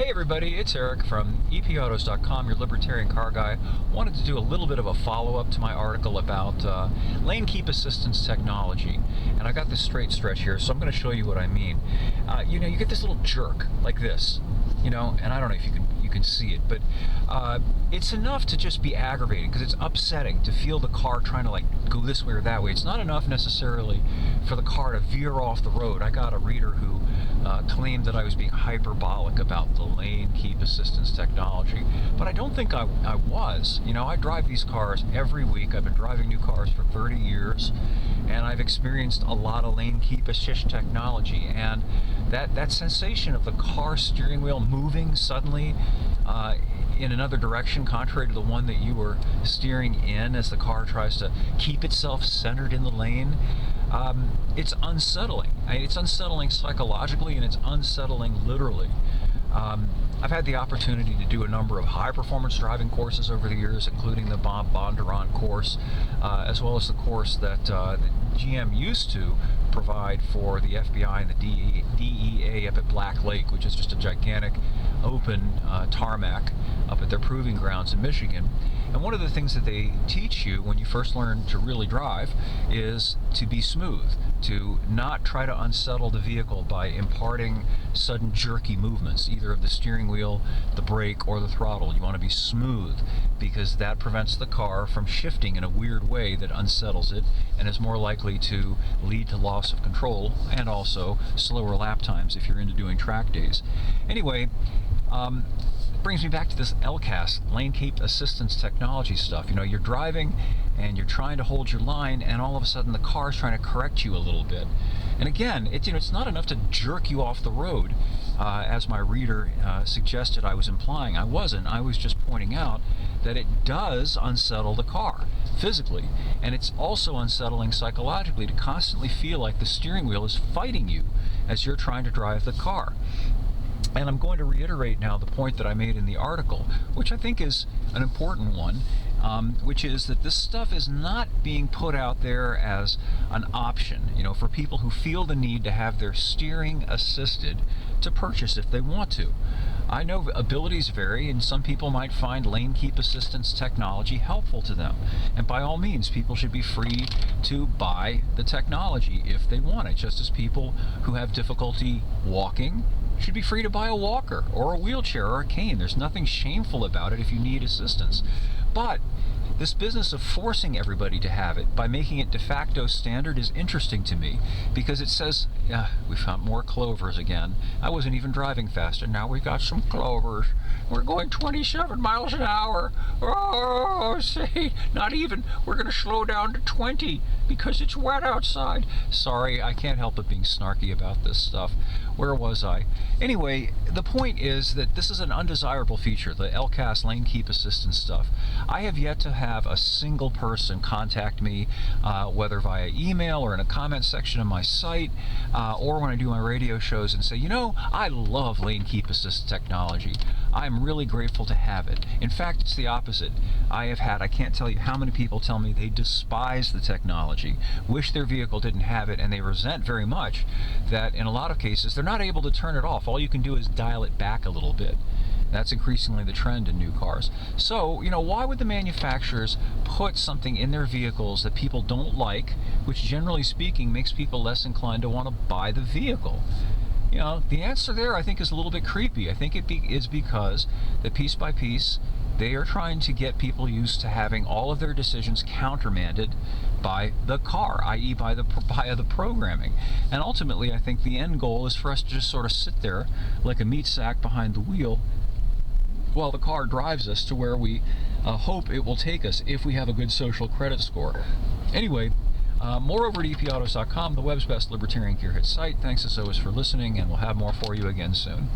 Hey everybody, it's Eric from epautos.com, your libertarian car guy. Wanted to do a little bit of a follow-up to my article about lane keep assistance technology. And I got this straight stretch here, so I'm going to show you what I mean. You get this little jerk like this, and I don't know if you can see it, but it's enough to just be aggravating because it's upsetting to feel the car trying to go this way or that way. It's not enough necessarily for the car to veer off the road. I got a reader who claimed that I was being hyperbolic about the lane keep assistance technology, but I don't think I was. I drive these cars every week. I've been driving new cars for 30 years, and I've experienced a lot of lane keep assist technology, and that sensation of the car steering wheel moving suddenly in another direction contrary to the one that you were steering in as the car tries to keep itself centered in the lane, it's unsettling. It's unsettling psychologically, and it's unsettling literally. I've had the opportunity to do a number of high-performance driving courses over the years, including the Bob Bondurant course, as well as the course that GM used to provide for the FBI and the DEA up at Black Lake, which is just a gigantic open tarmac up at their proving grounds in Michigan. And one of the things that they teach you when you first learn to really drive is to be smooth, to not try to unsettle the vehicle by imparting sudden jerky movements, either of the steering wheel, the brake, or the throttle. You want to be smooth because that prevents the car from shifting in a weird way that unsettles it and is more likely to lead to loss of control and also slower lap times if you're into doing track days. Anyway, brings me back to this LCAS, lane keep assistance technology stuff. You're driving and you're trying to hold your line, and all of a sudden the car's trying to correct you a little bit. And again, it's not enough to jerk you off the road, as my reader suggested I was implying. I wasn't. I was just pointing out that it does unsettle the car physically, and it's also unsettling psychologically to constantly feel like the steering wheel is fighting you as you're trying to drive the car. And I'm going to reiterate now the point that I made in the article, which I think is an important one, which is that this stuff is not being put out there as an option, for people who feel the need to have their steering assisted to purchase if they want to. I know abilities vary, and some people might find lane keep assistance technology helpful to them. And by all means, people should be free to buy the technology if they want it, just as people who have difficulty walking should be free to buy a walker or a wheelchair or a cane. There's nothing shameful about it if you need assistance. But this business of forcing everybody to have it by making it de facto standard is interesting to me, because it says, we found more clovers again. I wasn't even driving fast, and now we got some clovers. We're going 27 miles an hour. Oh, say, not even. We're going to slow down to 20 because it's wet outside. Sorry, I can't help but being snarky about this stuff. Where was I? Anyway, the point is that this is an undesirable feature, the LCAS lane keep assistance stuff. I have yet to have a single person contact me, whether via email or in a comment section of my site, or when I do my radio shows, and say, I love lane keep assist technology. I'm really grateful to have it. In fact, it's the opposite. I can't tell you how many people tell me they despise the technology, wish their vehicle didn't have it, and they resent very much that in a lot of cases they're not able to turn it off. All you can do is dial it back a little bit. That's increasingly the trend in new cars. So, why would the manufacturers put something in their vehicles that people don't like, which generally speaking makes people less inclined to want to buy the vehicle? The answer there, I think, is a little bit creepy. I think it is because that piece by piece, they are trying to get people used to having all of their decisions countermanded by the car, i.e. by the programming. And ultimately, I think the end goal is for us to just sort of sit there like a meat sack behind the wheel while the car drives us to where we hope it will take us if we have a good social credit score. Anyway, more over at epautos.com, the web's best libertarian gearhead site. Thanks as always for listening, and we'll have more for you again soon.